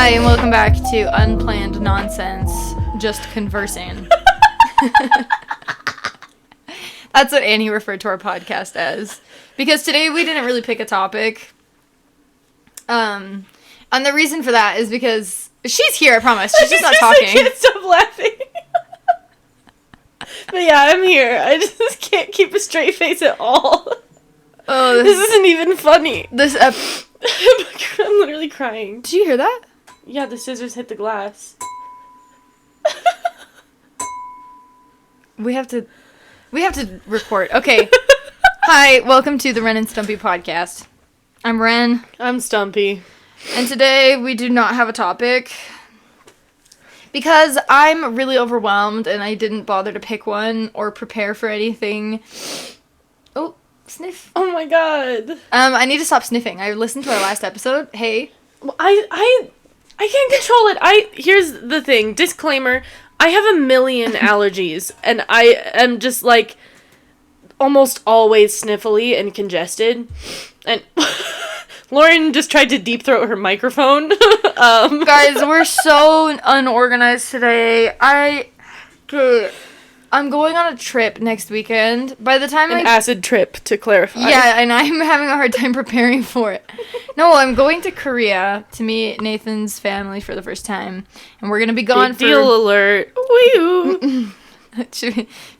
Hi, and welcome back to Unplanned Nonsense, Just Conversing. That's what Annie referred to our podcast as. Because today we didn't really pick a topic. And the reason for that is because she's here, I promise. She's just not talking. I can't stop laughing. But yeah, I'm here. I just can't keep a straight face at all. Oh, this isn't even funny. I'm literally crying. Did you hear that? Yeah, the scissors hit the glass. We have to record. Okay. Hi, welcome to the Ren Stumpy podcast. I'm Ren. I'm Stumpy. And today we do not have a topic because I'm really overwhelmed and I didn't bother to pick one or prepare for anything. Oh, sniff. Oh my god. I need to stop sniffing. I listened to our last episode. Hey. Well, I can't control it. Here's the thing. Disclaimer. I have a million allergies, and I am just, like, almost always sniffly and congested. And Lauren just tried to deep throat her microphone. Guys, we're so unorganized today. I'm going on a trip next weekend. By the time An acid trip, to clarify. Yeah, and I'm having a hard time preparing for it. No, I'm going to Korea to meet Nathan's family for the first time. And we're going to be gone Big deal alert. Woo!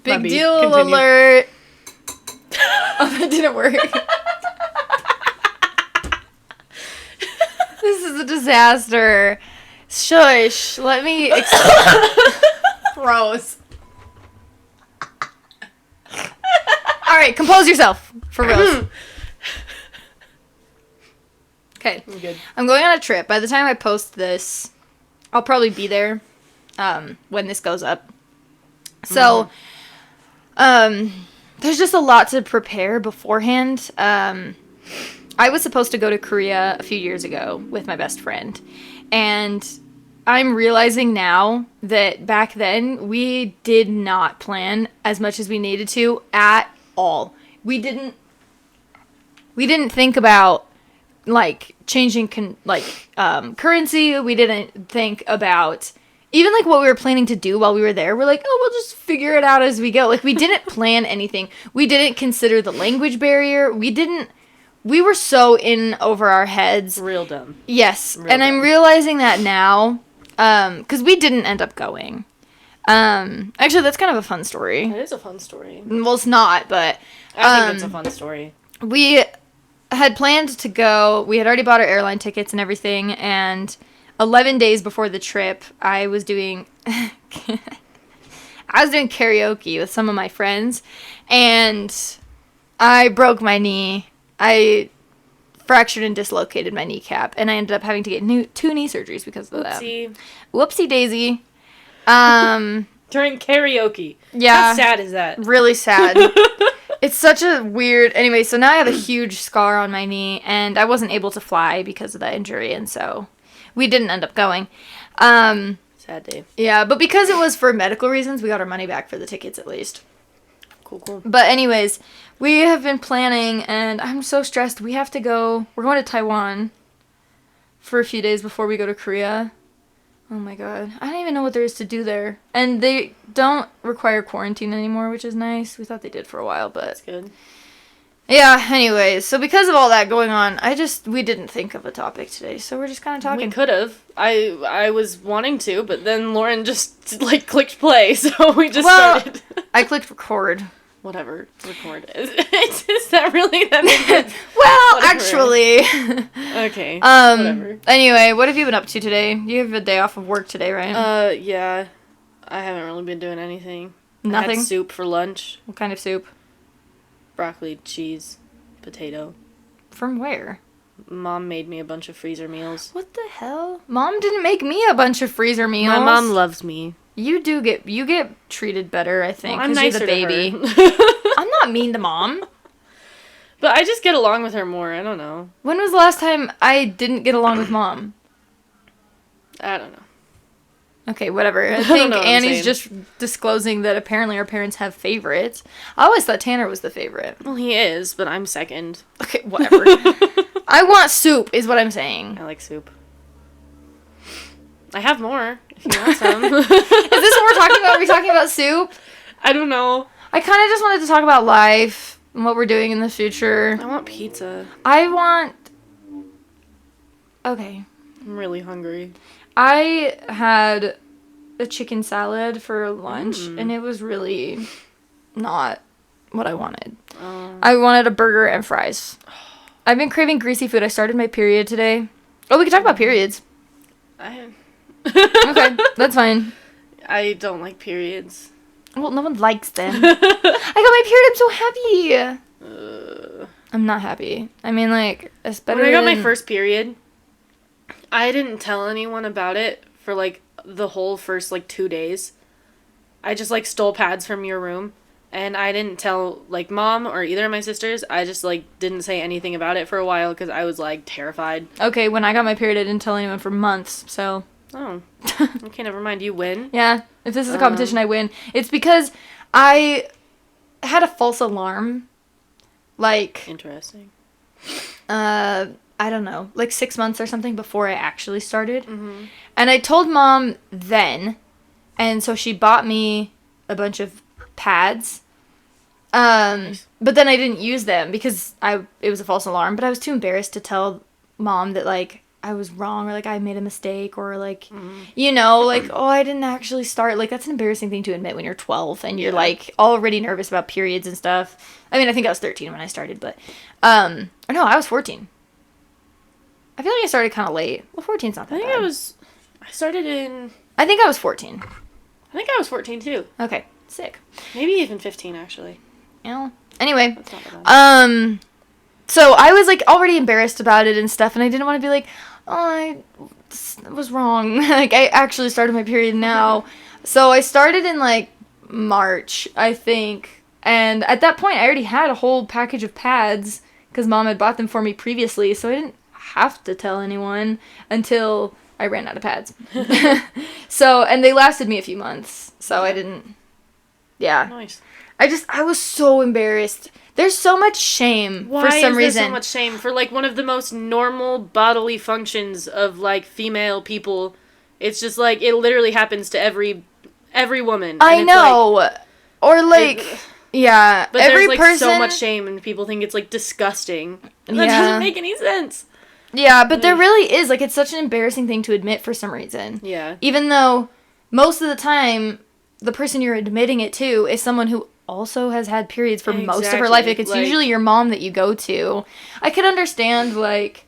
Big deal alert. Oh, that didn't work. This is a disaster. Shush. Let me... Gross. Alright, compose yourself. For real. Okay. I'm good. I'm going on a trip. By the time I post this, I'll probably be there when this goes up. So, there's just a lot to prepare beforehand. I was supposed to go to Korea a few years ago with my best friend. And I'm realizing now that back then we did not plan as much as we needed to at all. We didn't think about like changing currency. We didn't think about even like what we were planning to do while we were there. We're like, oh, we'll just figure it out as we go. Like we didn't plan anything. We didn't consider the language barrier. We were so in over our heads. Real dumb. Yes. And I'm realizing that now. Because we didn't end up going. Actually, that's kind of a fun story. It is a fun story. Well, it's not, but... I think it's a fun story. We had planned to go. We had already bought our airline tickets and everything, and 11 days before the trip, I was doing... karaoke with some of my friends, and I broke my knee. I fractured and dislocated my kneecap, and I ended up having to get 2 knee surgeries because of that. Whoopsie daisy. During karaoke. Yeah. How sad is that? Really sad. It's such a weird... Anyway, so now I have a huge scar on my knee, and I wasn't able to fly because of that injury, and so we didn't end up going. Sad day. Yeah, but because it was for medical reasons, we got our money back for the tickets at least. Cool. But anyways, we have been planning, and I'm so stressed. We have to go... We're going to Taiwan for a few days before we go to Korea. Oh my god. I don't even know what there is to do there. And they don't require quarantine anymore, which is nice. We thought they did for a while, but... That's good. Yeah, anyways. So because of all that going on, we didn't think of a topic today, so we're just kind of talking. We could have. I was wanting to, but then Lauren just, clicked play, so we just started. I clicked record. Whatever. Record. Is that really that big? Well, actually. Okay. Whatever. Anyway, what have you been up to today? You have a day off of work today, right? Yeah. I haven't really been doing anything. Nothing? I had soup for lunch. What kind of soup? Broccoli, cheese, potato. From where? Mom made me a bunch of freezer meals. What the hell? Mom didn't make me a bunch of freezer meals. My mom loves me. You get treated better, I think. Well, I'm nicer you're the baby. to her. I'm not mean to Mom. But I just get along with her more. I don't know. When was the last time I didn't get along with Mom? I don't know. Okay, whatever. I think Annie's just disclosing that apparently our parents have favorites. I always thought Tanner was the favorite. Well, he is, but I'm second. Okay, whatever. I want soup, is what I'm saying. I like soup. I have more, if you want some. Is this what we're talking about? Are we talking about soup? I don't know. I kind of just wanted to talk about life and what we're doing in the future. I want pizza. Okay. I'm really hungry. I had a chicken salad for lunch, and it was really not what I wanted. I wanted a burger and fries. I've been craving greasy food. I started my period today. Oh, we can talk about periods. Okay, that's fine. I don't like periods. Well, no one likes them. I got my period. I'm so happy. I'm not happy. I mean, like, it's better When I got my first period, I didn't tell anyone about it for, like, the whole first, like, 2 days. I just, like, stole pads from your room, and I didn't tell, like, Mom or either of my sisters. I just, like, didn't say anything about it for a while because I was, like, terrified. Okay, when I got my period, I didn't tell anyone for months, so... Oh. Okay, never mind. You win. Yeah, if this is a competition, I win. It's because I had a false alarm, like... Interesting. I don't know, like 6 months or something before I actually started. Mm-hmm. And I told Mom then, and so she bought me a bunch of pads. Nice. But then I didn't use them because it was a false alarm, but I was too embarrassed to tell Mom that, like, I was wrong, or, like, I made a mistake, or, like, you know, like, oh, I didn't actually start. Like, that's an embarrassing thing to admit when you're 12 and you're, like, already nervous about periods and stuff. I mean, I think I was 13 when I started, but, or no, I was 14. I feel like I started kind of late. Well, 14's not that bad. I started in... I think I was 14. I think I was 14, too. Okay, sick. Maybe even 15, actually. Yeah. Anyway, That's not bad. So I was, like, already embarrassed about it and stuff, and I didn't want to be like, oh, I was wrong. Like, I actually started my period now. So I started in, like, March, I think. And at that point, I already had a whole package of pads because Mom had bought them for me previously, so I didn't have to tell anyone until I ran out of pads. So, and they lasted me a few months, so I didn't... Yeah. Nice. I was so embarrassed. There's so much shame for some reason. Why is there so much shame? For, like, one of the most normal bodily functions of, like, female people, it's just, like, it literally happens to every woman. I know. Like, or, like, yeah. But every there's, like, person... so much shame, and people think it's, like, disgusting. And that doesn't make any sense. Yeah, but there really is. Like, it's such an embarrassing thing to admit for some reason. Yeah. Even though, most of the time, the person you're admitting it to is someone who also has had periods for most of her life. Like, it's usually your mom that you go to. I could understand, like,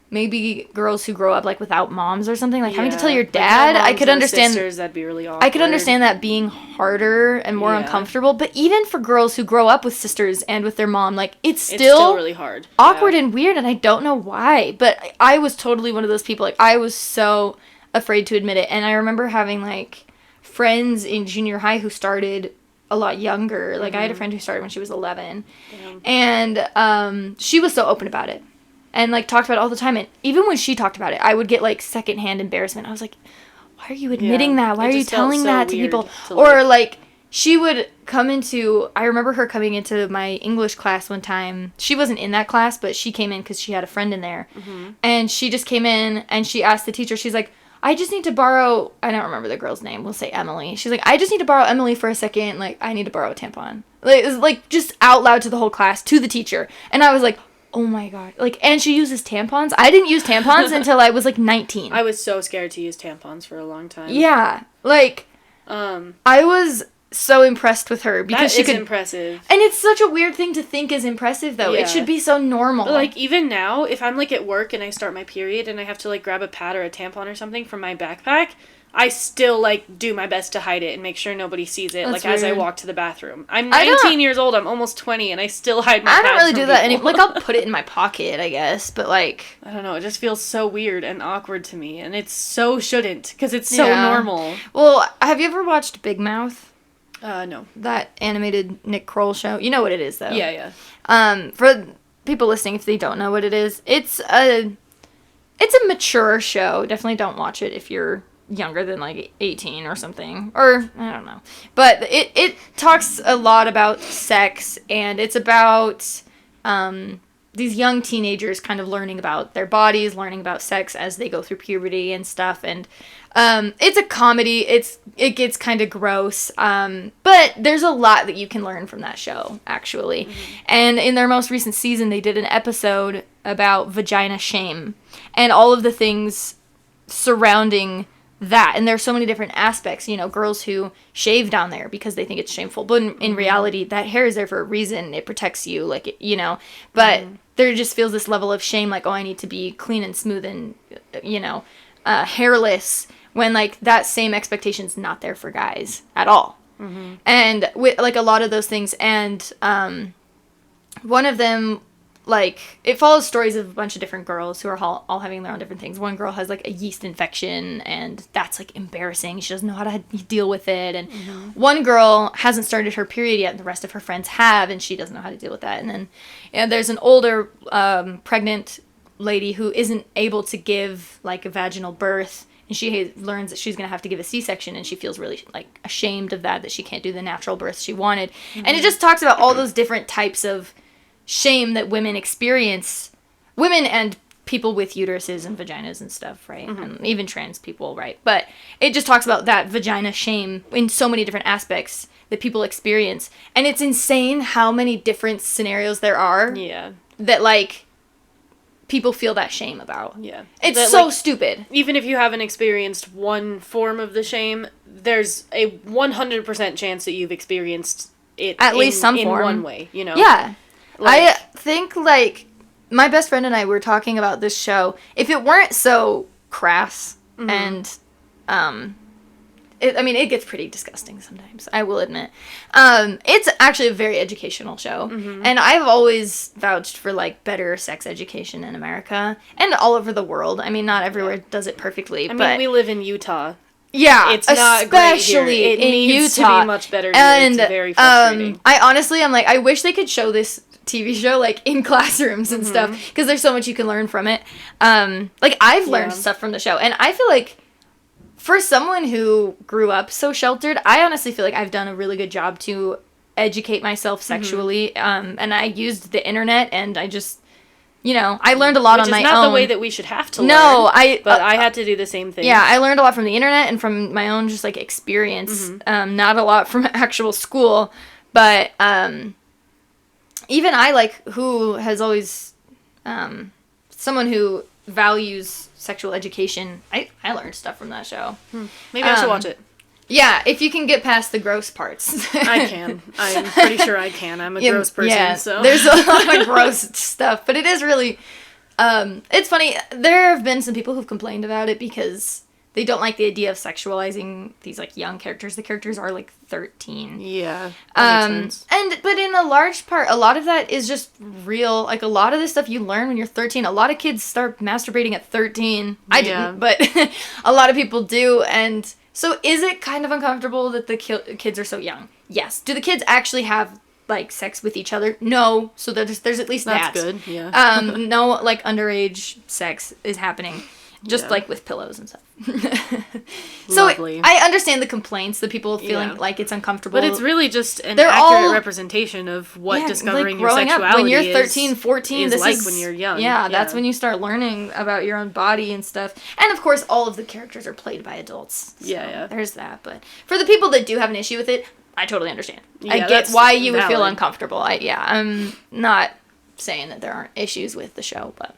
maybe girls who grow up, like, without moms or something. Like, having to tell your dad. Like, I could understand... sisters, that'd be really awkward. I could understand that being harder and more uncomfortable. But even for girls who grow up with sisters and with their mom, like, it's still really hard. Awkward and weird, and I don't know why. But I was totally one of those people. Like, I was so afraid to admit it. And I remember having, like, friends in junior high who started a lot younger. Like, I had a friend who started when she was 11. And she was so open about it. And, like, talked about it all the time. And even when she talked about it, I would get, like, secondhand embarrassment. I was like, why are you admitting that? Why are you telling that to people? Or, like, she would come into... I remember her coming into my English class one time. She wasn't in that class, but she came in because she had a friend in there. And she just came in, and she asked the teacher, she's like, I just need to borrow... I don't remember the girl's name. We'll say Emily. She's like, I just need to borrow Emily for a second. Like, I need to borrow a tampon. Like, it was, like, just out loud to the whole class, to the teacher. And I was like... Oh my god. Like, and she uses tampons. I didn't use tampons until I was, like, 19. I was so scared to use tampons for a long time. Yeah. Like, I was so impressed with her because she could... impressive. And it's such a weird thing to think is impressive, though. Yeah. It should be so normal. But, like, even now, if I'm, like, at work and I start my period and I have to, like, grab a pad or a tampon or something from my backpack... I still, like, do my best to hide it and make sure nobody sees it, like, as I walk to the bathroom. I'm 19 years old, I'm almost 20, and I still hide my pads. I don't really do that anymore. Like, I'll put it in my pocket, I guess, but, like... I don't know, it just feels so weird and awkward to me, and it's so shouldn't, because it's so normal. Well, have you ever watched Big Mouth? No. That animated Nick Kroll show? You know what it is, though. Yeah. For people listening, if they don't know what it is, it's a mature show. Definitely don't watch it if you're... younger than like 18 or something, or I don't know, but it talks a lot about sex, and it's about these young teenagers kind of learning about their bodies, learning about sex as they go through puberty and stuff. And it's a comedy. It gets kind of gross. But there's a lot that you can learn from that show, actually. And in their most recent season, they did an episode about vagina shame and all of the things surrounding that. And there's so many different aspects, you know, girls who shave down there because they think it's shameful, but in reality that hair is there for a reason. It protects you, like it, you know, but there just feels this level of shame, like, oh, I need to be clean and smooth and, you know, hairless, when like that same expectation's not there for guys at all. And with like a lot of those things, and one of them, like, it follows stories of a bunch of different girls who are all having their own different things. One girl has, like, a yeast infection, and that's, like, embarrassing. She doesn't know how to deal with it. And one girl hasn't started her period yet, and the rest of her friends have, and she doesn't know how to deal with that. And then there's an older pregnant lady who isn't able to give, like, a vaginal birth, and she learns that she's going to have to give a C-section, and she feels really, like, ashamed of that she can't do the natural birth she wanted. And it just talks about all those different types of shame that women experience, women and people with uteruses and vaginas and stuff, right? And even trans people, right? But it just talks about that vagina shame in so many different aspects that people experience. And it's insane how many different scenarios there are that, like, people feel that shame about. It's that, so, like, stupid. Even if you haven't experienced one form of the shame, there's a 100% chance that you've experienced it at least some in form. One way, you know? Yeah. Like, I think, like, my best friend and I were talking about this show. If it weren't so crass and, it gets pretty disgusting sometimes, I will admit. It's actually a very educational show. And I've always vouched for, like, better sex education in America and all over the world. I mean, not everywhere does it perfectly, but we live in Utah. Yeah, it's not great here. It needs Utah. To be much better here. And, it's very frustrating. I'm like, I wish they could show this TV show, like, in classrooms and stuff, because there's so much you can learn from it. Like, I've learned stuff from the show, and I feel like for someone who grew up so sheltered, I honestly feel like I've done a really good job to educate myself sexually, and I used the internet, and I just, you know, I learned a lot on my own. Which is not the way that we should have to learn. No, but I had to do the same thing. Yeah, I learned a lot from the internet and from my own just, like, experience, not a lot from actual school, but, even I, like, who has always, someone who values sexual education, I learned stuff from that show. Maybe I should watch it. Yeah, if you can get past the gross parts. I can. I'm pretty sure I can. I'm a gross person, so. There's a lot of gross stuff, but it is really, it's funny. There have been some people who've complained about it because they don't like the idea of sexualizing these, like, young characters. The characters are, like, 13. Yeah, that makes sense. But in a large part, a lot of that is just real. Like, a lot of this stuff you learn when you're 13. A lot of kids start masturbating at 13. I didn't, but a lot of people do. And so is it kind of uncomfortable that the kids are so young? Yes. Do the kids actually have, like, sex with each other? No. So there's at least that. That's good, yeah. No, like, underage sex is happening. Just, like, with pillows and stuff. So Lovely. I understand the complaints, the people feeling like it's uncomfortable. But it's really just an accurate representation of what discovering, like, your sexuality up, when you're 13, 14, is like when you're young. Yeah, that's when you start learning about your own body and stuff. And, of course, all of the characters are played by adults. So there's that. But for the people that do have an issue with it, I totally understand. I get why you would feel uncomfortable. I'm not saying that there aren't issues with the show, but...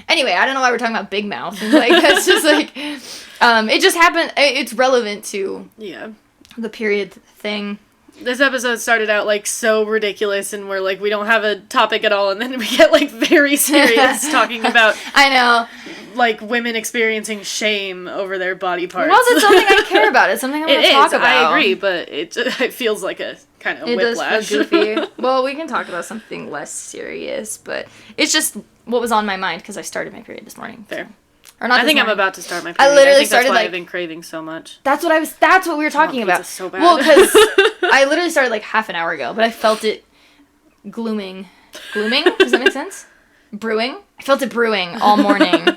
Anyway, I don't know why we're talking about Big Mouth. Like, that's just, like, it just happened. It's relevant to the period thing. This episode started out, like, so ridiculous, and we're like, we don't have a topic at all, and then we get, like, very serious talking about... I know. Like, women experiencing shame over their body parts. Well, it's something I care about. It's something I want to talk about. I agree, but it feels like a kind of whiplash. It does feel goofy. Well, we can talk about something less serious, but it's just what was on my mind because I started my period this morning. Fair. Or not. I think morning. I'm about to start my period. I literally started, that's why I've been craving so much. That's what we were talking about. So bad. Well, because I literally started like half an hour ago, but I felt it glooming. Glooming? Does that make sense? Brewing? I felt it brewing all morning.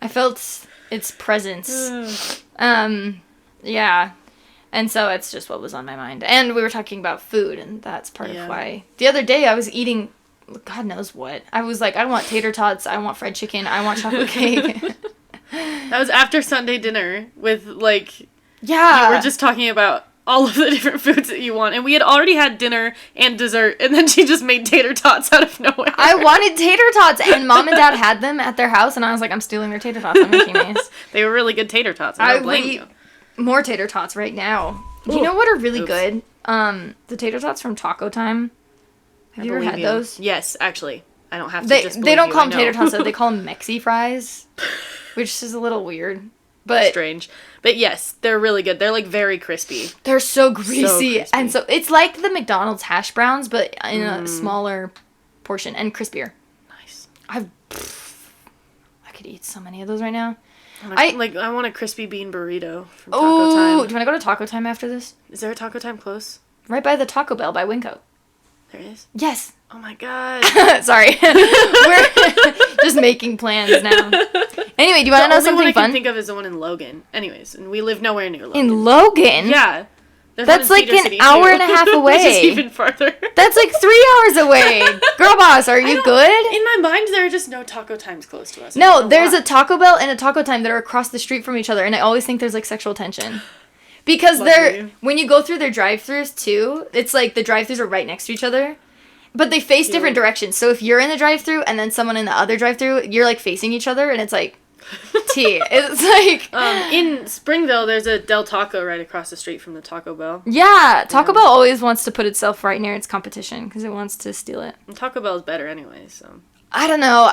I felt its presence. Yeah. And so it's just what was on my mind. And we were talking about food, and that's part of why. The other day I was eating God knows what. I was like, I want tater tots, I want fried chicken, I want chocolate cake. That was after Sunday dinner with, like, Yeah. you were just talking about all of the different foods that you want. And we had already had dinner and dessert, and then she just made tater tots out of nowhere. I wanted tater tots, and Mom and Dad had them at their house, and I was like, I'm stealing their tater tots. I'm making these. They were really good tater tots. I don't blame you. More tater tots right now. Ooh. You know what are really good? The tater tots from Taco Time. Have you ever had those? Yes, actually. I don't have to They don't call them tater tots, though. They call them Mexi fries, which is a little weird. But strange. But yes, they're really good. They're, like, very crispy. They're so greasy. And so it's like the McDonald's hash browns, but in a smaller portion and crispier. Nice. I could eat so many of those right now. I want a crispy bean burrito from Taco Time. Do you want to go to Taco Time after this? Is there a Taco Time close? Right by the Taco Bell by Winco. There is? Yes. Oh my god. Sorry. We're just making plans now. Anyway, do you want to know something fun? The only one I fun? can think of is the one in Logan. Anyways, and we live nowhere near Logan. In Logan? Yeah. That's like an hour and a half away. Which is even farther. That's like 3 hours away. Girl boss, are you good? In my mind, there are just no Taco Times close to us. No, there's a Taco Bell and a Taco Time that are across the street from each other, and I always think there's like sexual tension. Because when you go through their drive-thrus too, it's like the drive-thrus are right next to each other. But they face different directions. So if you're in the drive-thru and then someone in the other drive-thru, you're like facing each other, and it's like tea. It's like in Springville, there's a Del Taco right across the street from the Taco Bell. Yeah, Taco Bell always wants to put itself right near its competition because it wants to steal it. And Taco Bell is better anyway, so. I don't know.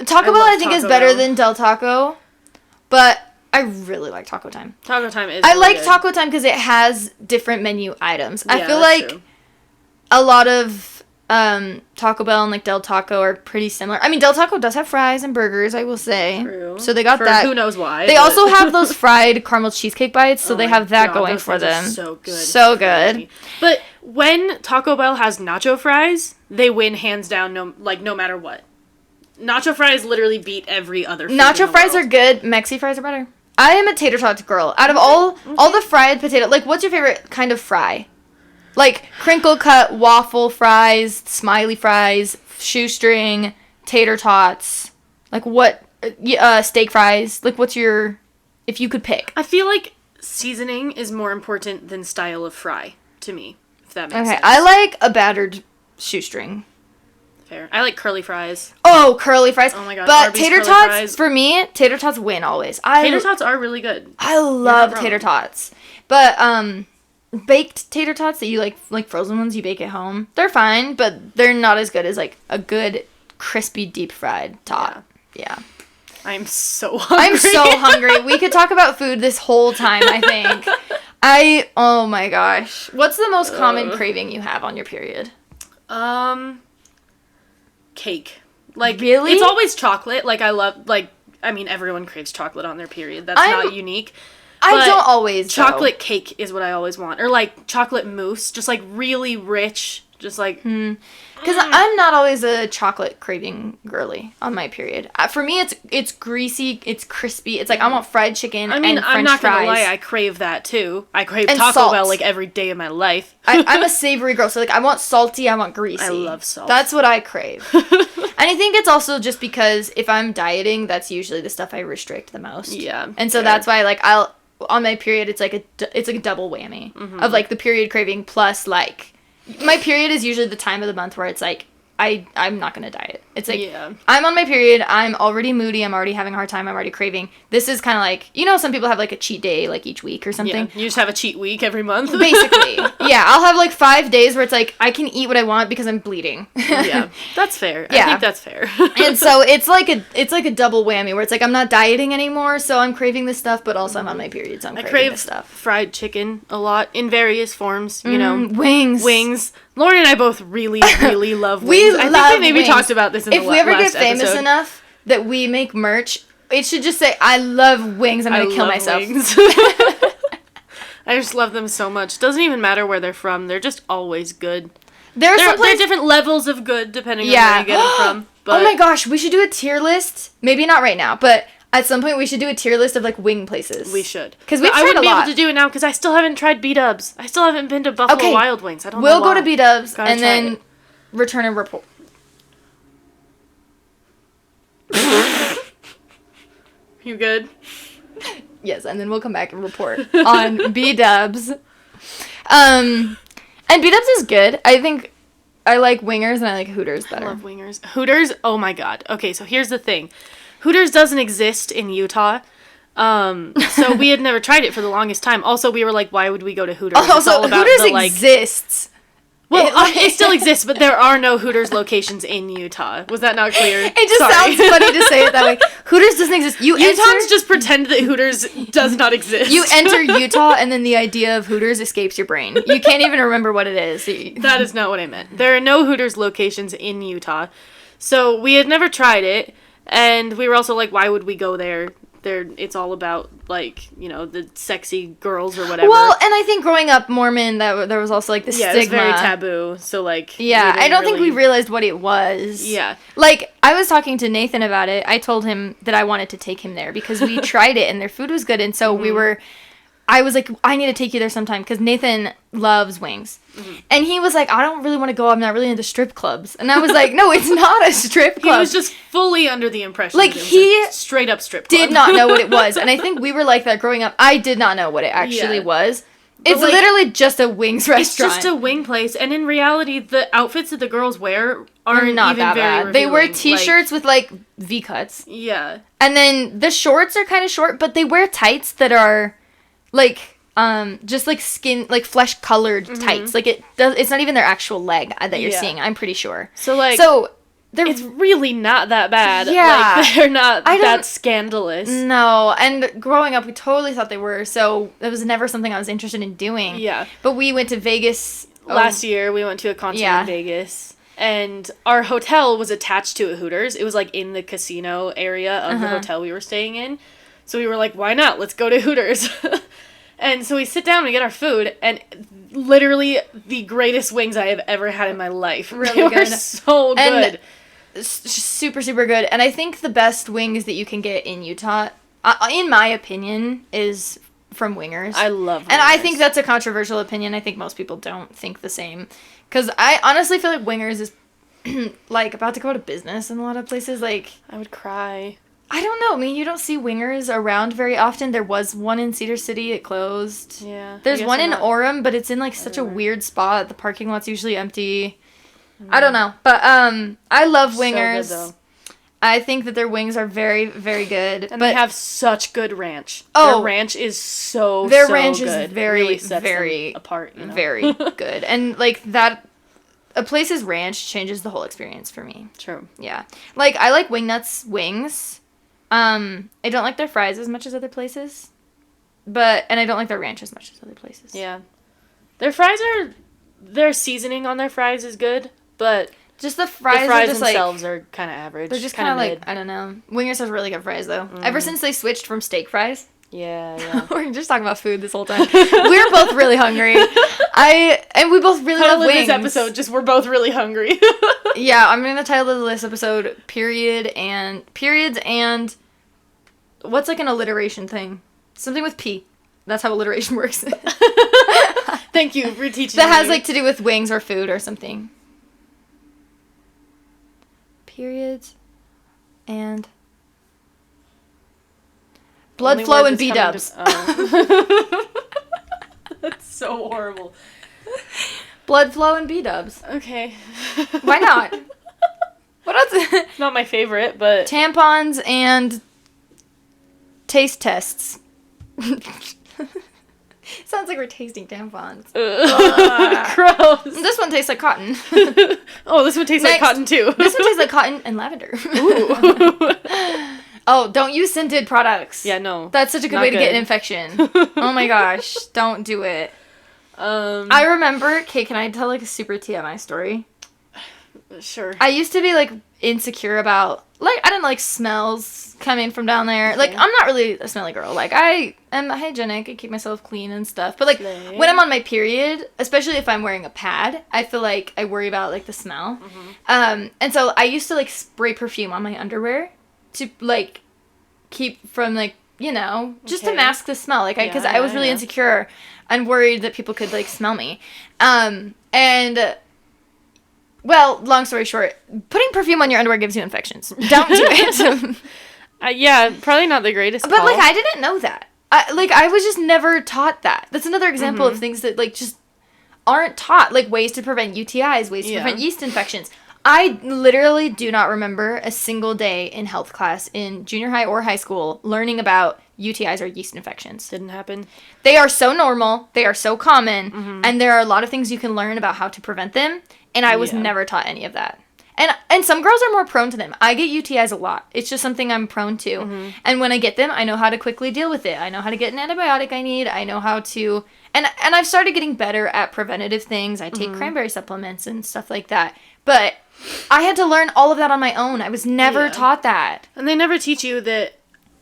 Taco Bell I think is better than Del Taco, but I really like Taco Time. Taco Time is I really like good. Taco Time because it has different menu items. I feel that's like true. a lot of Taco Bell and like Del Taco are pretty similar. I mean, Del Taco does have fries and burgers, I will say. True. So they got for that. Who knows why? They also have those fried caramel cheesecake bites, so Oh they my have that God, going those for things are them. So good. So good. But when Taco Bell has nacho fries, they win hands down. No matter what. Nacho fries literally beat every other food Nacho in the fries world. are good. Mexi fries are better. I am a tater tot girl. Out of all the fried potato, like, what's your favorite kind of fry? Like crinkle cut waffle fries, smiley fries, shoestring, tater tots. Like what? Steak fries. Like what's your? If you could pick. I feel like seasoning is more important than style of fry to me. If that makes sense. I like a battered shoestring. Fair. I like curly fries. Oh, curly fries. Oh my God, But Arby's tater curly tots, fries. for me, tater tots win always. Tater tots are really good. I love wrong. tater tots. But baked tater tots that you like frozen ones you bake at home, they're fine, but they're not as good as like a good crispy deep fried tot. Yeah. I'm so hungry. I'm so hungry. We could talk about food this whole time, I think. Oh my gosh. What's the most common craving you have on your period? Cake. Like, really? It's always chocolate. Like, everyone craves chocolate on their period. That's not unique. I don't always, chocolate cake is what I always want. Or, like, chocolate mousse. Just, like, really rich. Just, like... Because I'm not always a chocolate craving girly on my period. For me, it's greasy, it's crispy. It's like I want fried chicken and French I'm not fries. gonna lie, I crave that too. I crave And Taco salt. Bell like every day of my life. I'm a savory girl, so like I want salty, I want greasy. I love salt. That's what I crave. And I think it's also just because if I'm dieting, that's usually the stuff I restrict the most. Yeah. And so that's why like on my period, it's like a double whammy of like the period craving plus like. My period is usually the time of the month where it's like, I'm not going to diet. It's like, I'm on my period, I'm already moody, I'm already having a hard time, I'm already craving. This is kind of like, some people have like a cheat day like each week or something. Yeah, you just have a cheat week every month. Basically. Yeah, I'll have like 5 days where it's like, I can eat what I want because I'm bleeding. Yeah, that's fair. Yeah. I think that's fair. And so it's like a double whammy where it's like, I'm not dieting anymore, so I'm craving this stuff, but also I'm on my period, so I'm craving this stuff. Fried chicken a lot in various forms, Wings. Lauren and I both really, really love wings. I think we maybe talked about this in the last episode. If we ever get famous enough that we make merch, it should just say, I love wings, I'm going to kill myself. I just love them so much. Doesn't even matter where they're from. They're just always good. There are different levels of good depending on where you get them from. But oh my gosh, we should do a tier list. Maybe not right now, but at some point we should do a tier list of like wing places. We should. Because we've tried I wouldn't a lot. be able to do it now because I still haven't tried B-dubs. I still haven't been to Buffalo Wild Wings. I don't know We'll why. go to B-dubs Gotta and try then it. return a report. You good? Yes, and then we'll come back and report on B-dubs. And B-dubs is good. I think I like Wingers and I like Hooters better. I love Wingers. Hooters, oh my god. Okay, so here's the thing. Hooters doesn't exist in Utah. So we had never tried it for the longest time. Also, we were like, why would we go to Hooters? Also, Hooters exists. Well, it still exists, but there are no Hooters locations in Utah. Was that not clear? It just sounds funny to say it that way. Hooters doesn't exist. Utahns just pretend that Hooters does not exist. You enter Utah, and then the idea of Hooters escapes your brain. You can't even remember what it is. That is not what I meant. There are no Hooters locations in Utah. So we had never tried it, and we were also like, why would we go there? It's all about, like, you know, the sexy girls or whatever. Well, and I think growing up Mormon, there was also, like, the stigma. Yeah, it's very taboo, so, like... Yeah, I don't think we realized what it was. Yeah. Like, I was talking to Nathan about it. I told him that I wanted to take him there because we tried it and their food was good, and so I was like, I need to take you there sometime because Nathan loves wings. Mm-hmm. And he was like, I don't really want to go. I'm not really into strip clubs. And I was like, no, it's not a strip club. He was just fully under the impression like, that it was a straight up strip club. Did not know what it was. And I think we were like that growing up. I did not know what it actually was. It's like, literally just a wings restaurant. It's just a wing place. And in reality, the outfits that the girls wear are not even that very bad. They wear t-shirts with, like, V-cuts. Yeah. And then the shorts are kind of short, but they wear tights that are... like, just, like, skin, like, flesh-colored tights. Like, it's not even their actual leg that you're seeing, I'm pretty sure. So, it's really not that bad. Yeah. Like, they're not that scandalous. No, and growing up, we totally thought they were, so it was never something I was interested in doing. Yeah. But we went to Vegas. Last year, we went to a concert in Vegas. And our hotel was attached to a Hooters. It was, like, in the casino area of the hotel we were staying in. So we were like, why not? Let's go to Hooters. And so we sit down and we get our food, and literally the greatest wings I have ever had in my life. Really they good. were so good. Super, super good. And I think the best wings that you can get in Utah, in my opinion, is from Wingers. I love Wingers. And I think that's a controversial opinion. I think most people don't think the same. Because I honestly feel like Wingers is, like, about to go out of business in a lot of places. Like, I would cry. I don't know. I mean, you don't see Wingers around very often. There was one in Cedar City. It closed. Yeah. There's one in Orem, but it's in, like, such a weird spot. The parking lot's usually empty. I don't know. But I love Wingers. So good, though. I think that their wings are very, very good. And they have such good ranch. Oh. Their ranch is so Their so ranch good. is very, really sets very, them apart. You know? Very good. And, like, that... A place's ranch changes the whole experience for me. True. Yeah. Like, I like Wingnuts wings. I don't like their fries as much as other places. And I don't like their ranch as much as other places. Yeah. Their seasoning on their fries is good, but just the fries are just themselves are kind of average. They're just kind of like, I don't know. Wingers has really good fries, though. Ever since they switched from steak fries. Yeah. We're just talking about food this whole time. We're both really hungry. And we both really love wings. This episode, just we're both really hungry. Yeah, I'm going to title this episode periods and what's like an alliteration thing? Something with P. That's how alliteration works. Thank you for teaching that me. has like to do with wings or food or something. Periods and blood flow and B-dubs. That's so horrible. Blood flow and B-dubs. Okay. Why not? What else? It's not my favorite, but... Tampons and taste tests. Sounds like we're tasting tampons. Gross. This one tastes like cotton. Oh, this one tastes like cotton too. This one tastes like cotton and lavender. Ooh. Oh, don't use scented products. Yeah, no. That's such a good way to get an infection. Oh my gosh, don't do it. I remember, okay, can I tell like a super TMI story? Sure. I used to be like insecure about, like, I don't know, like smells coming from down there. Okay. Like, I'm not really a smelly girl. Like, I am hygienic. I keep myself clean and stuff. But, like, when I'm on my period, especially if I'm wearing a pad, I feel like I worry about, like, the smell. Mm-hmm. And so I used to, like, spray perfume on my underwear to, like, keep from, like, you know, just to mask the smell. Like, because I was really insecure and worried that people could, like, smell me. Well, long story short, putting perfume on your underwear gives you infections. Don't do it. Yeah, probably not the greatest But, call. like, I didn't know that. I was just never taught that. That's another example of things that, like, just aren't taught. Like, ways to prevent UTIs, ways to prevent yeast infections. I literally do not remember a single day in health class in junior high or high school learning about UTIs or yeast infections. Didn't happen. They are so normal. They are so common. And there are a lot of things you can learn about how to prevent them. And I was never taught any of that. And some girls are more prone to them. I get UTIs a lot. It's just something I'm prone to. And when I get them, I know how to quickly deal with it. I know how to get an antibiotic I need. I know how to... And I've started getting better at preventative things. I take cranberry supplements and stuff like that. But I had to learn all of that on my own. I was never taught that. And they never teach you that,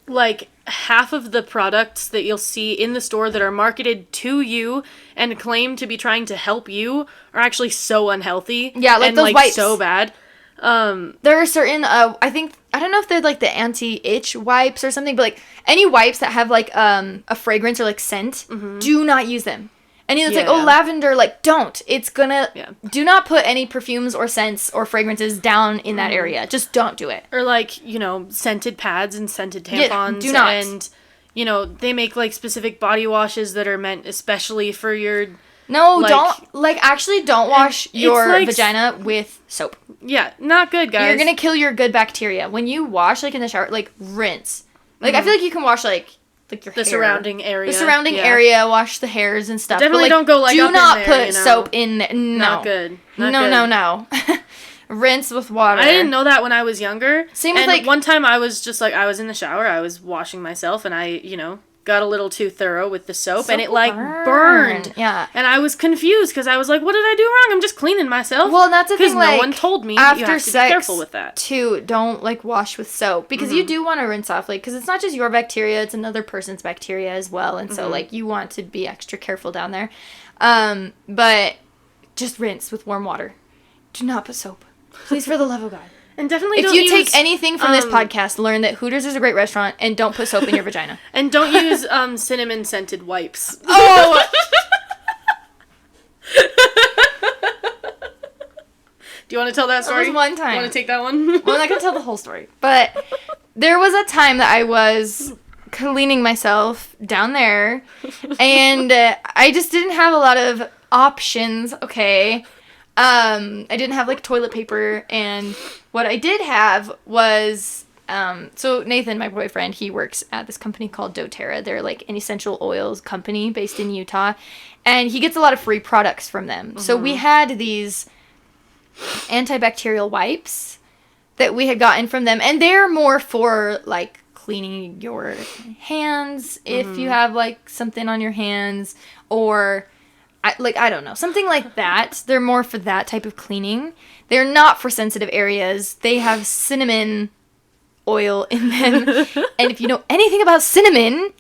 like, half of the products that you'll see in the store that are marketed to you and claim to be trying to help you are actually so unhealthy. Yeah, like and, those wipes. So bad. There are certain, I don't know if they're, like, the anti-itch wipes or something, but, like, any wipes that have, like, a fragrance or, like, scent, do not use them. And it's like, oh, lavender, like, don't. It's gonna... Yeah. Do not put any perfumes or scents or fragrances down in that area. Just don't do it. Or, like, you know, scented pads and scented tampons. Yeah, do not. And, you know, they make, like, specific body washes that are meant especially for your... No, like, don't, like, actually don't wash your like, vagina with soap. Yeah, not good, guys. You're gonna kill your good bacteria. When you wash, like, in the shower, like, rinse. Like, I feel like you can wash, like your hair. Surrounding area. The surrounding area, wash the hairs and stuff. Definitely but, like, don't go, like, do up not in there, put soap in there. No. Not good. No. Rinse with water. I didn't know that when I was younger. Same with, like... one time I was just, like, I was in the shower, I was washing myself, and I, you know... got a little too thorough with the soap and it like burned. Yeah. And I was confused because I was like, what did I do wrong? I'm just cleaning myself. Well, and that's the thing, like, no one told me after you have to sex, be careful with that. Too, don't like wash with soap because you do want to rinse off, like, because it's not just your bacteria, it's another person's bacteria as well. And so like you want to be extra careful down there. But just rinse with warm water. Do not put soap. Please, for the love of God. And definitely if you take anything from this podcast, learn that Hooters is a great restaurant and don't put soap in your vagina. And don't use cinnamon scented wipes. Oh! Do you want to tell that story? There was one time. You want to take that one? Well, I'm not going to tell the whole story. But there was a time that I was cleaning myself down there. And I just didn't have a lot of options, okay? I didn't have, like, toilet paper, and what I did have was, so Nathan, my boyfriend, he works at this company called doTERRA. They're, like, an essential oils company based in Utah, and he gets a lot of free products from them. So we had these antibacterial wipes that we had gotten from them, and they're more for, like, cleaning your hands if you have, like, something on your hands, or... I don't know. Something like that. They're more for that type of cleaning. They're not for sensitive areas. They have cinnamon oil in them. And if you know anything about cinnamon,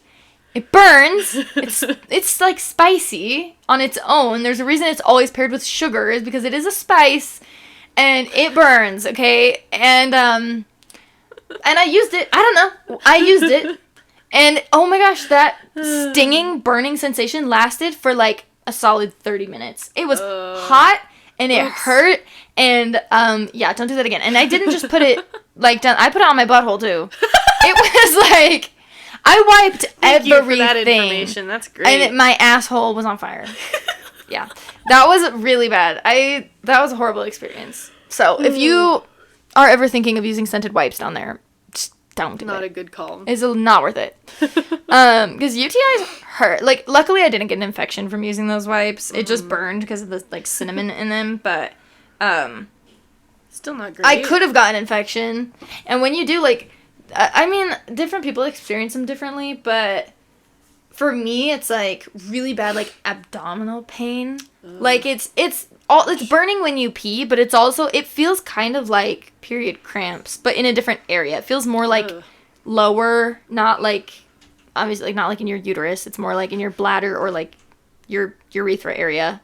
it burns. It's like spicy on its own. There's a reason it's always paired with sugar is because it is a spice and it burns, okay? And I used it. I don't know. I used it. And oh my gosh, that stinging, burning sensation lasted for like a solid 30 minutes. It was hot and it hurt and yeah, don't do that again. And I didn't just put it like down, I put it on my butthole too. It was like I wiped everything. Thank you for that information. That's great. And my asshole was on fire. Yeah. That was really bad. That was a horrible experience. So, if you are ever thinking of using scented wipes down there, just don't do it. Not a good call. It's not worth it. Because UTIs hurt. Like, luckily I didn't get an infection from using those wipes. It just burned because of the, like, cinnamon in them. But, still not great. I could have gotten an infection. And when you do, like, I mean, different people experience them differently. But for me, it's, like, really bad, like, abdominal pain. Like, it's burning when you pee, but it's also, it feels kind of like period cramps, but in a different area. It feels more like lower, not like, obviously, like, not like in your uterus. It's more like in your bladder or, like, your urethra area.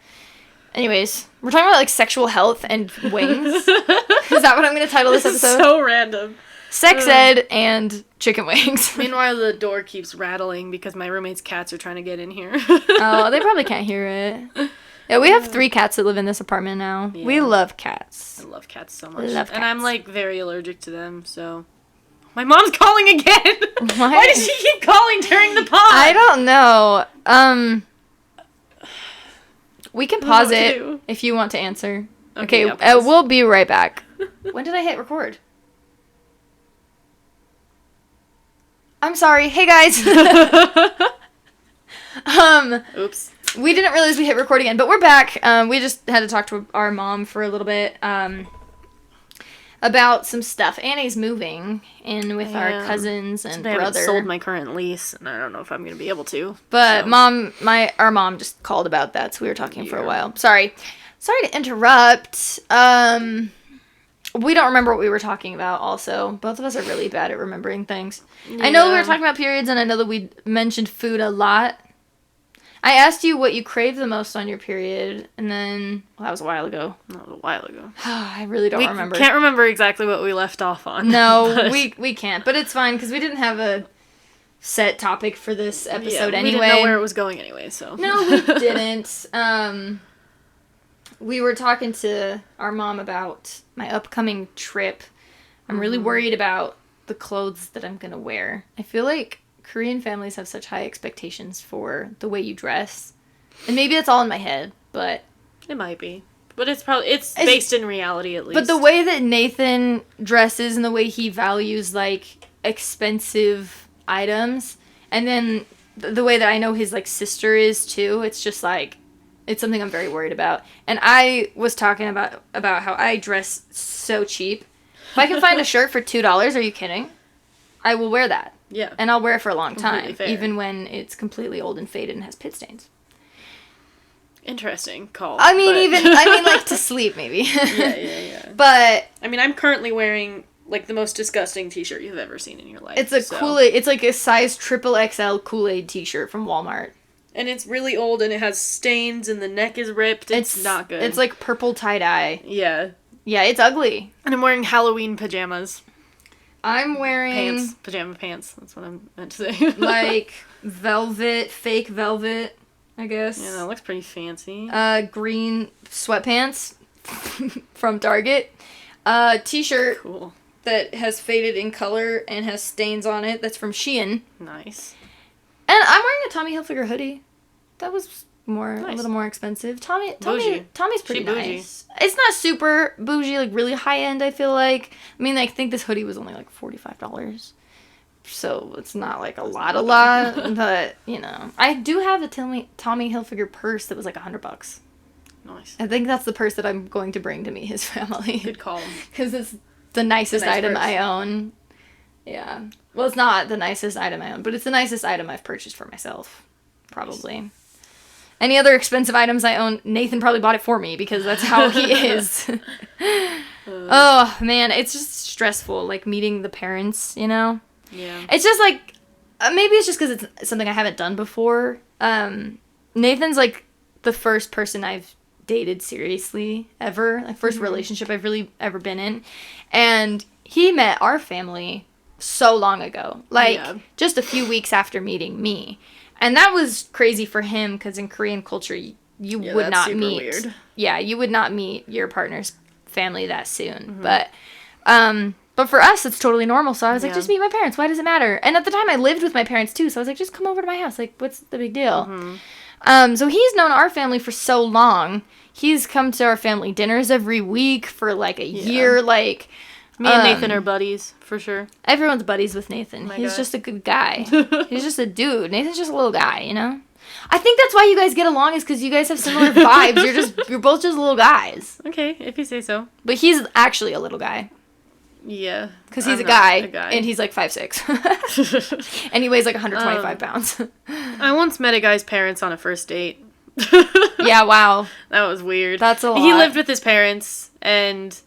Anyways, we're talking about, like, sexual health and wings. Is that what I'm going to title this episode? So random. Sex ed and chicken wings. Meanwhile, the door keeps rattling because my roommate's cats are trying to get in here. Oh, they probably can't hear it. Yeah, we have 3 cats that live in this apartment now. Yeah. We love cats. I love cats so much. Love cats. And I'm, like, very allergic to them, so... My mom's calling again. Why does she keep calling during the pod? I don't know. We can pause it if you want to answer. Okay, yeah, we'll be right back. When did I hit record? I'm sorry. Hey, guys. Oops. We didn't realize we hit record again, but we're back. We just had to talk to our mom for a little bit about some stuff. Annie's moving in with our cousins and brother. I haven't sold my current lease, and I don't know if I'm going to be able to. But our mom just called about that, so we were talking for a while. Sorry to interrupt. We don't remember what we were talking about. Also, both of us are really bad at remembering things. Yeah. I know we were talking about periods, and I know that we mentioned food a lot. I asked you what you crave the most on your period, and then... Well, that was a while ago. I really don't remember. We can't remember exactly what we left off on. No, we can't. But it's fine, because we didn't have a set topic for this episode anyway. We didn't know where it was going anyway, so... No, we didn't. We were talking to our mom about my upcoming trip. I'm really worried about the clothes that I'm going to wear. I feel like Korean families have such high expectations for the way you dress. And maybe it's all in my head, but... It might be. But it's based in reality, at least. But the way that Nathan dresses and the way he values, like, expensive items, and then the way that I know his, like, sister is, too, it's just, like, it's something I'm very worried about. And I was talking about how I dress so cheap. If I can find a shirt for $2, are you kidding? I will wear that. Yeah. And I'll wear it for a long time, fair. even when it's completely old and faded and has pit stains. Interesting call. I mean, like, to sleep, maybe. Yeah. But... I mean, I'm currently wearing, like, the most disgusting t-shirt you've ever seen in your life. It's a Kool-Aid... It's, like, a size XXL Kool-Aid t-shirt from Walmart. And it's really old, and it has stains, and the neck is ripped. It's not good. It's, like, purple tie-dye. Yeah. Yeah, it's ugly. And I'm wearing Halloween pajamas. I'm wearing... Pajama pants. That's what I meant to say. Like, fake velvet, I guess. Yeah, that looks pretty fancy. Green sweatpants from Target. T-shirt that has faded in color and has stains on it. That's from Shein. Nice. And I'm wearing a Tommy Hilfiger hoodie. That was a little more expensive. Tommy's pretty nice. It's not super bougie, like really high end, I feel like. I mean, I think this hoodie was only like $45. So it's not like a lot, but you know. I do have a Tommy Hilfiger purse that was like $100. Nice. I think that's the purse that I'm going to bring to meet his family. Good call. Because it's the nicest item I own. Yeah. Well, it's not the nicest item I own, but it's the nicest item I've purchased for myself. Probably. Nice. Any other expensive items I own, Nathan probably bought it for me because that's how he is. Oh, man. It's just stressful, like, meeting the parents, you know? Yeah. It's just, like, maybe it's just because it's something I haven't done before. Nathan's, like, the first person I've dated seriously ever. Like, first relationship I've really ever been in. And he met our family so long ago, like just a few weeks after meeting me, and that was crazy for him because in Korean culture you would not meet you would not meet your partner's family that soon. But for us it's totally normal, so I was like, just meet my parents, why does it matter? And at the time I lived with my parents too, so I was like, just come over to my house, like, what's the big deal? So he's known our family for so long. He's come to our family dinners every week for like a year. Like, me and Nathan are buddies, for sure. Everyone's buddies with Nathan. He's just a good guy. He's just a dude. Nathan's just a little guy, you know? I think that's why you guys get along, is because you guys have similar vibes. You're both just little guys. Okay, if you say so. But he's actually a little guy. Yeah. Because he's a guy, and he's like 5'6". And he weighs like 125 pounds. I once met a guy's parents on a first date. Yeah, wow. That was weird. That's a lot. He lived with his parents, and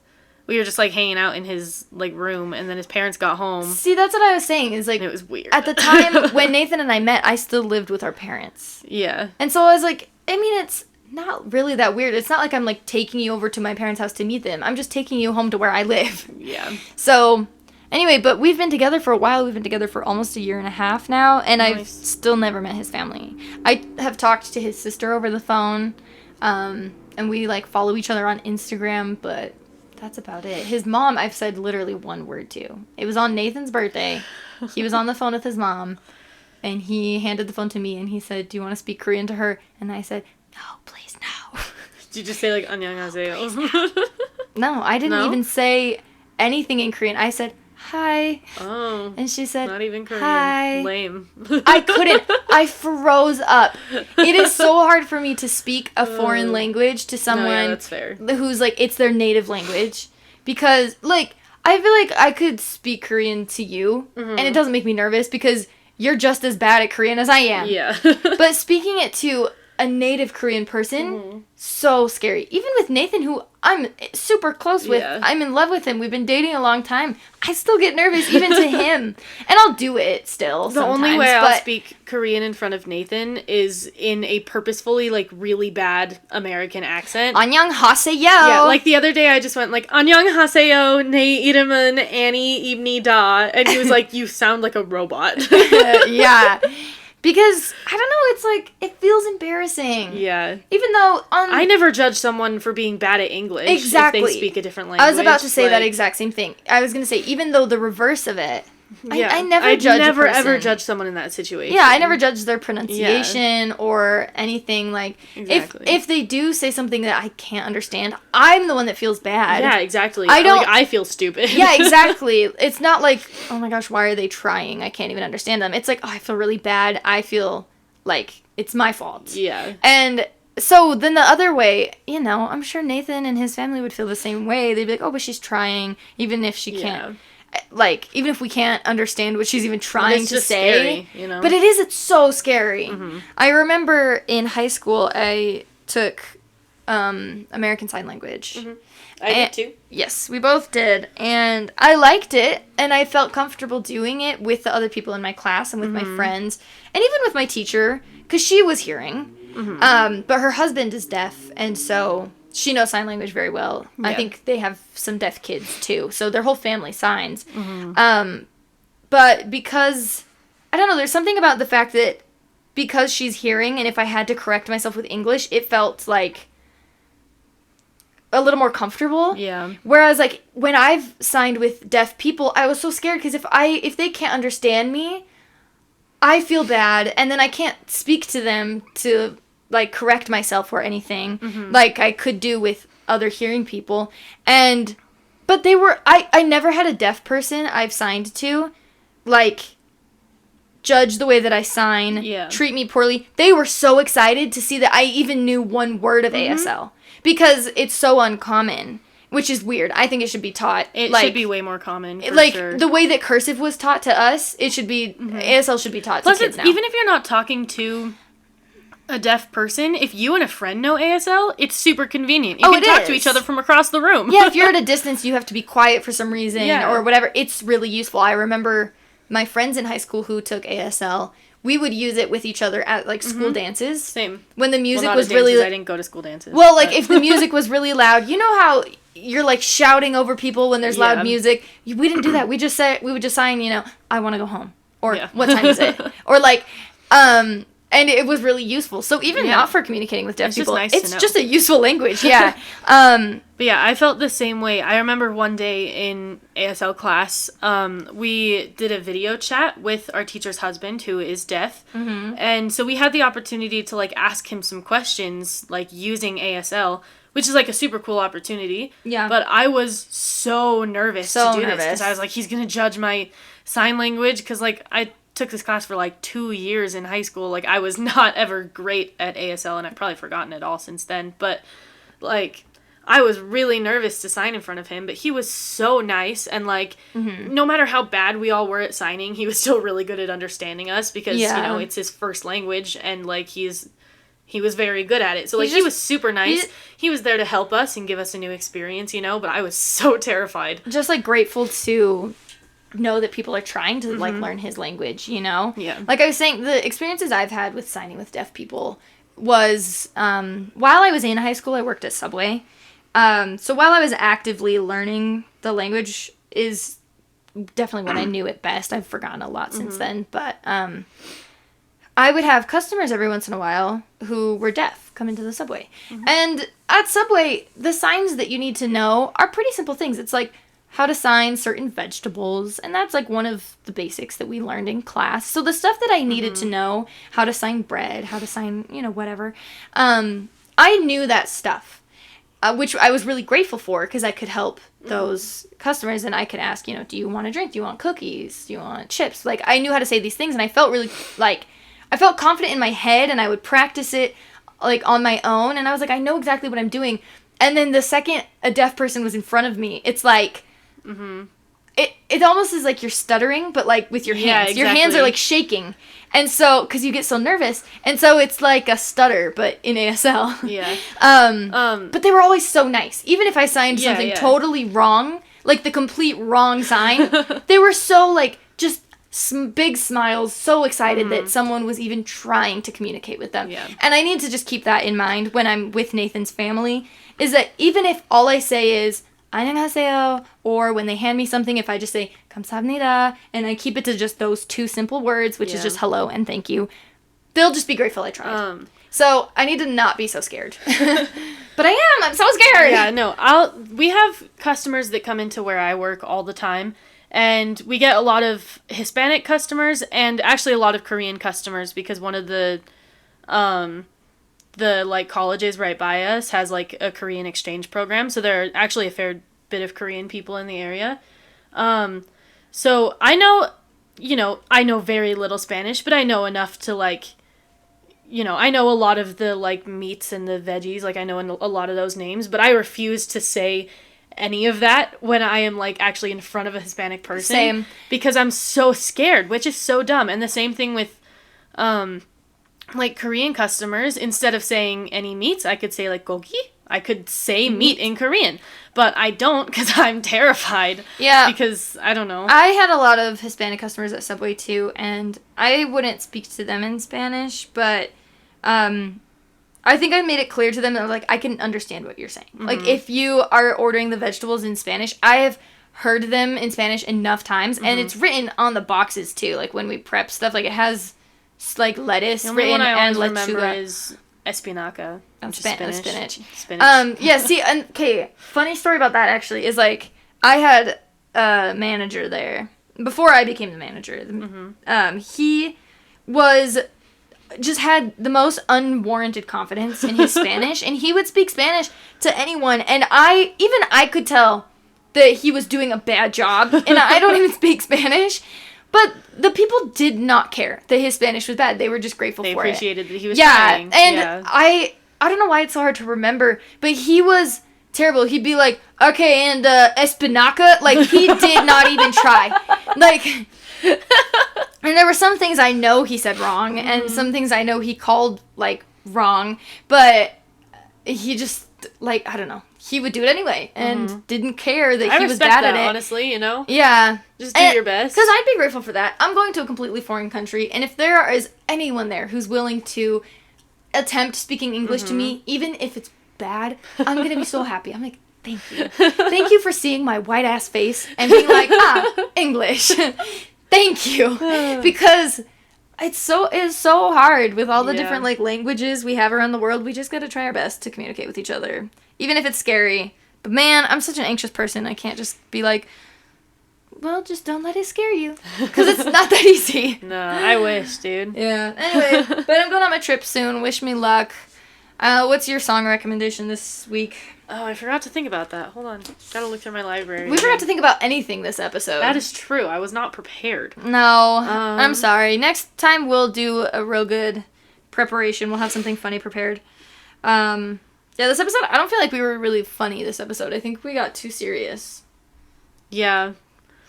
we were just, like, hanging out in his, like, room, and then his parents got home. See, that's what I was saying, is, like... And it was weird. At the time, when Nathan and I met, I still lived with our parents. Yeah. And so I was like, I mean, it's not really that weird. It's not like I'm, like, taking you over to my parents' house to meet them. I'm just taking you home to where I live. Yeah. So, anyway, but we've been together for a while. We've been together for almost a year and a half now, and I've still never met his family. I have talked to his sister over the phone, and we, like, follow each other on Instagram, but That's about it. His mom, I've said literally one word to. It was on Nathan's birthday. He was on the phone with his mom, and he handed the phone to me, and he said, "Do you want to speak Korean to her?" And I said, "No, please, no." Did you just say, like, 안녕하세요? No, I didn't even say anything in Korean. I said, "Hi." Oh. And she said, not even Korean. "Hi." Lame. I couldn't. I froze up. It is so hard for me to speak a foreign language to someone that's fair. who's, like, it's their native language. Because, like, I feel like I could speak Korean to you, and it doesn't make me nervous because you're just as bad at Korean as I am. Yeah. But speaking it to a native Korean person, so scary. Even with Nathan, who I'm super close with, I'm in love with him, we've been dating a long time, I still get nervous even to him. And I'll do it still The only way I'll speak Korean in front of Nathan is in a purposefully, like, really bad American accent. 안녕하세요. Yeah, like the other day I just went, like, 안녕하세요, 내 이름은 Annie입니다. And he was like, you sound like a robot. Yeah. Because, I don't know, it's like, it feels embarrassing. Yeah. Even though, I never judge someone for being bad at English. Exactly. If they speak a different language. I was about to say that exact same thing. I was going to say, even though the reverse of it, yeah. I never judge a person. ever judge someone in that situation. Yeah, I never judge their pronunciation or anything. Like, exactly. if they do say something that I can't understand, I'm the one that feels bad. Yeah, exactly. I feel stupid. Yeah, exactly. It's not like, oh my gosh, why are they trying? I can't even understand them. It's like, oh, I feel really bad. I feel like it's my fault. Yeah. And so then the other way, you know, I'm sure Nathan and his family would feel the same way. They'd be like, oh, but she's trying, even if she can't. Like, even if we can't understand what she's even trying to say. Scary, you know? But it's so scary. I remember in high school, I took American Sign Language. I did too. Yes, we both did. And I liked it, and I felt comfortable doing it with the other people in my class and with my friends, and even with my teacher, because she was hearing. But her husband is deaf, and so she knows sign language very well. Yeah. I think they have some deaf kids too, so their whole family signs. But because, I don't know, there's something about the fact that because she's hearing, and if I had to correct myself with English, it felt like a little more comfortable. Yeah. Whereas, like, when I've signed with deaf people, I was so scared because if they can't understand me, I feel bad, and then I can't speak to them to, like, correct myself or anything, like I could do with other hearing people. But they were, I never had a deaf person I've signed to, like, judge the way that I sign, treat me poorly. They were so excited to see that I even knew one word of ASL, because it's so uncommon, which is weird. I think it should be taught. It should be way more common, for like, sure. The way that cursive was taught to us, it should be, ASL should be taught to kids now. Even if you're not talking to a deaf person, if you and a friend know ASL, it's super convenient. You can talk to each other from across the room. Yeah, if you're at a distance, you have to be quiet for some reason or whatever. It's really useful. I remember my friends in high school who took ASL, we would use it with each other at, like, school dances. Same. When the music was dances, really... I didn't go to school dances. Well, like, if the music was really loud, you know how you're, like, shouting over people when there's loud music? We didn't do that. We would just sign, you know, I want to go home. Or, what time is it? Or, like, and it was really useful. So even not for communicating with deaf people, it's just a useful language, But yeah, I felt the same way. I remember one day in ASL class, we did a video chat with our teacher's husband, who is deaf. And so we had the opportunity to, like, ask him some questions, like, using ASL, which is, like, a super cool opportunity. Yeah. But I was so nervous to do this, because I was like, he's going to judge my sign language, because, like, I took this class for, like, 2 years in high school. Like, I was not ever great at ASL, and I've probably forgotten it all since then. But, like, I was really nervous to sign in front of him, but he was so nice, and, like, no matter how bad we all were at signing, he was still really good at understanding us, because, you know, it's his first language, and, like, he was very good at it. So, like, he was super nice. He was there to help us and give us a new experience, you know, but I was so terrified. Just, like, grateful to know that people are trying to, like, learn his language, you know? Yeah. Like I was saying, the experiences I've had with signing with deaf people was, while I was in high school, I worked at Subway. So while I was actively learning the language is definitely when I knew it best. I've forgotten a lot since then, but I would have customers every once in a while who were deaf come into the Subway. And at Subway, the signs that you need to know are pretty simple things. It's like how to sign certain vegetables, and that's like one of the basics that we learned in class. So the stuff that I needed to know, how to sign bread, how to sign, whatever, I knew that stuff, which I was really grateful for because I could help those customers, and I could ask, do you want a drink? Do you want cookies? Do you want chips? Like, I knew how to say these things, and I felt really, I felt confident in my head, and I would practice it, on my own, and I was like, I know exactly what I'm doing. And then the second a deaf person was in front of me, it's like, it almost is like you're stuttering, but, with your hands. Yeah, exactly. Your hands are, shaking. And so, because you get so nervous. And so it's like a stutter, but in ASL. Yeah. But they were always so nice. Even if I signed something totally wrong, the complete wrong sign, they were so, just big smiles, so excited that someone was even trying to communicate with them. Yeah. And I need to just keep that in mind when I'm with Nathan's family, is that even if all I say is, 안녕하세요, or when they hand me something, if I just say, 감사합니다, and I keep it to just those two simple words, which is just hello and thank you, they'll just be grateful I tried. So I need to not be so scared. But I'm so scared! Yeah, no, we have customers that come into where I work all the time, and we get a lot of Hispanic customers, and actually a lot of Korean customers, because one of the colleges right by us has, a Korean exchange program, so there are actually a fair bit of Korean people in the area. So I know, I know very little Spanish, but I know enough to, I know a lot of the, meats and the veggies, I know a lot of those names, but I refuse to say any of that when I am, actually in front of a Hispanic person. Same. Because I'm so scared, which is so dumb. And the same thing with, Korean customers, instead of saying any meats, I could say, gogi. I could say meat in Korean, but I don't because I'm terrified. Yeah. Because, I don't know. I had a lot of Hispanic customers at Subway, too, and I wouldn't speak to them in Spanish, but, I think I made it clear to them that, I can understand what you're saying. If you are ordering the vegetables in Spanish, I have heard them in Spanish enough times, and it's written on the boxes, too, when we prep stuff, it has lettuce the only written one I and always lechuga. remember is espinaca. Spinach. Spinach. Yeah, see, okay, funny story about that, actually, is, I had a manager there before I became the manager. He just had the most unwarranted confidence in his Spanish, and he would speak Spanish to anyone, and I could tell that he was doing a bad job, and I don't even speak Spanish. But the people did not care that his Spanish was bad. They were just grateful for it. They appreciated that he was trying. And I don't know why it's so hard to remember, but he was terrible. He'd be like, okay, and espinaca, he did not even try. And there were some things I know he said wrong, and some things I know he called, wrong, but he just, I don't know. He would do it anyway, and didn't care that he was bad at it. Honestly, Yeah. Just do your best. Because I'd be grateful for that. I'm going to a completely foreign country, and if there is anyone there who's willing to attempt speaking English to me, even if it's bad, I'm going to be so happy. I'm like, thank you. Thank you for seeing my white-ass face and being like, English. Thank you. Because it's so hard with all the different, languages we have around the world. We just got to try our best to communicate with each other. Even if it's scary. But man, I'm such an anxious person. I can't just be like, well, just don't let it scare you. Because it's not that easy. No, I wish, dude. Yeah. Anyway, but I'm going on my trip soon. Wish me luck. What's your song recommendation this week? Oh, I forgot to think about that. Hold on. Gotta look through my library. We forgot to think about anything this episode. That is true. I was not prepared. No. I'm sorry. Next time we'll do a real good preparation. We'll have something funny prepared. Yeah, this episode, I don't feel like we were really funny this episode. I think we got too serious. Yeah.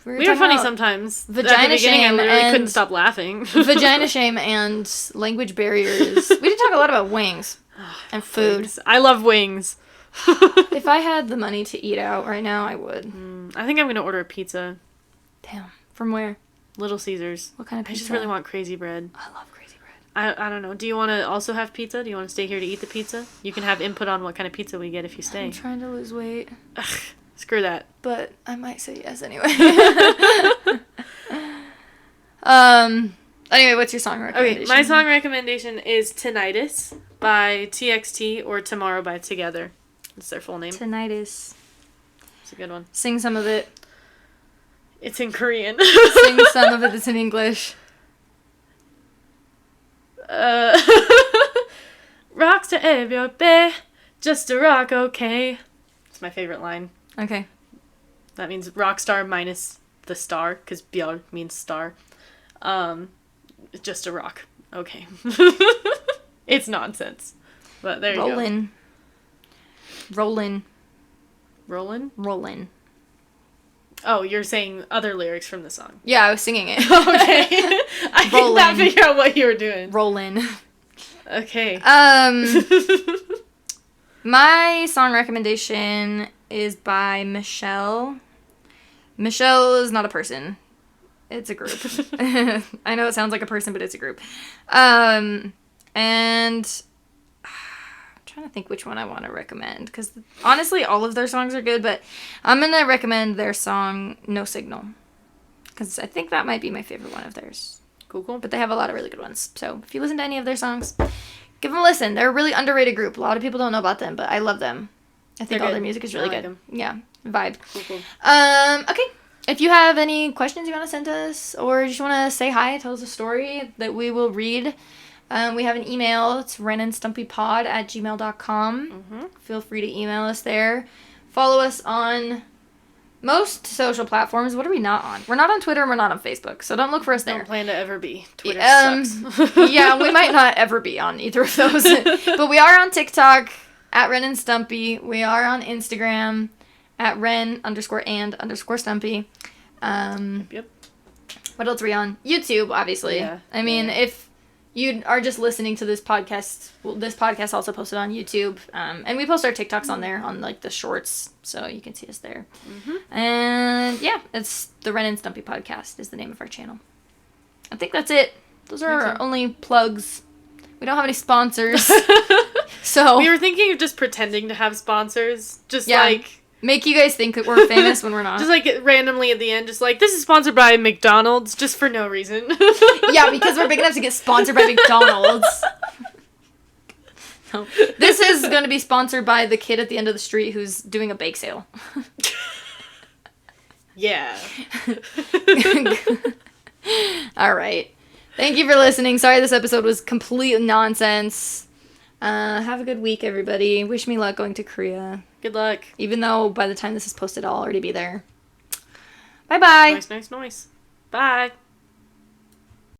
We were funny sometimes. Vagina At the beginning, shame I literally and couldn't stop laughing. Vagina shame and language barriers. We did talk a lot about wings and food. Wings. I love wings. If I had the money to eat out right now, I would. I think I'm going to order a pizza. Damn. From where? Little Caesars. What kind of pizza? I just really want crazy bread. I love crazy bread. I don't know. Do you want to also have pizza? Do you want to stay here to eat the pizza? You can have input on what kind of pizza we get if you stay. I'm trying to lose weight. Ugh, screw that. But I might say yes anyway. Anyway, what's your song Okay, recommendation? my song recommendation is Tinnitus by TXT or Tomorrow by Together. That's their full name. Tinnitus. It's a good one. Sing some of it. It's in Korean. Sing some of it that's in English. Rocks to every bay, just a rock, okay. It's my favorite line. Okay. That means rock star minus the star, because byeol means star. Just a rock. Okay. It's nonsense. But there you go. Rollin'. Rollin'? Oh, you're saying other lyrics from the song. Yeah, I was singing it. Okay. I could not figure out what you were doing. Rollin'. Okay. My song recommendation is by Michelle. Michelle is not a person. It's a group. I know it sounds like a person, but it's a group. And I'm trying to think which one I want to recommend, because honestly, all of their songs are good, but I'm going to recommend their song, No Signal, because I think that might be my favorite one of theirs. Cool. But they have a lot of really good ones. So if you listen to any of their songs, give them a listen. They're a really underrated group. A lot of people don't know about them, but I love them. I think all their music is really good. Them. Yeah, vibe. Cool. Okay. If you have any questions you want to send us, or you just want to say hi, tell us a story that we will read, we have an email. It's renandstumpypod@gmail.com. Mm-hmm. Feel free to email us there. Follow us on most social platforms. What are we not on? We're not on Twitter and we're not on Facebook, so don't look for us there. Don't plan to ever be. Twitter sucks. Yeah, we might not ever be on either of those. But we are on TikTok, @Ren Stumpy. We are on Instagram, @Ren_and_Stumpy. Yep. What else are we on? YouTube, obviously. Yeah. I mean, if you are just listening to this podcast, well, this podcast also posted on YouTube. And we post our TikToks on there, on like the shorts, so you can see us there. Mm-hmm. And yeah, it's the Ren and Stumpy podcast is the name of our channel. I think that's it. Those are our only plugs. We don't have any sponsors. So we were thinking of just pretending to have sponsors. Just like make you guys think that we're famous when we're not. Just like randomly at the end, just like, this is sponsored by McDonald's, just for no reason. Yeah, because we're big enough to get sponsored by McDonald's. No. This is going to be sponsored by the kid at the end of the street who's doing a bake sale. Yeah. All right. Thank you for listening. Sorry this episode was complete nonsense. Have a good week, everybody. Wish me luck going to Korea. Good luck. Even though by the time this is posted, I'll already be there. Bye-bye. Nice. Bye.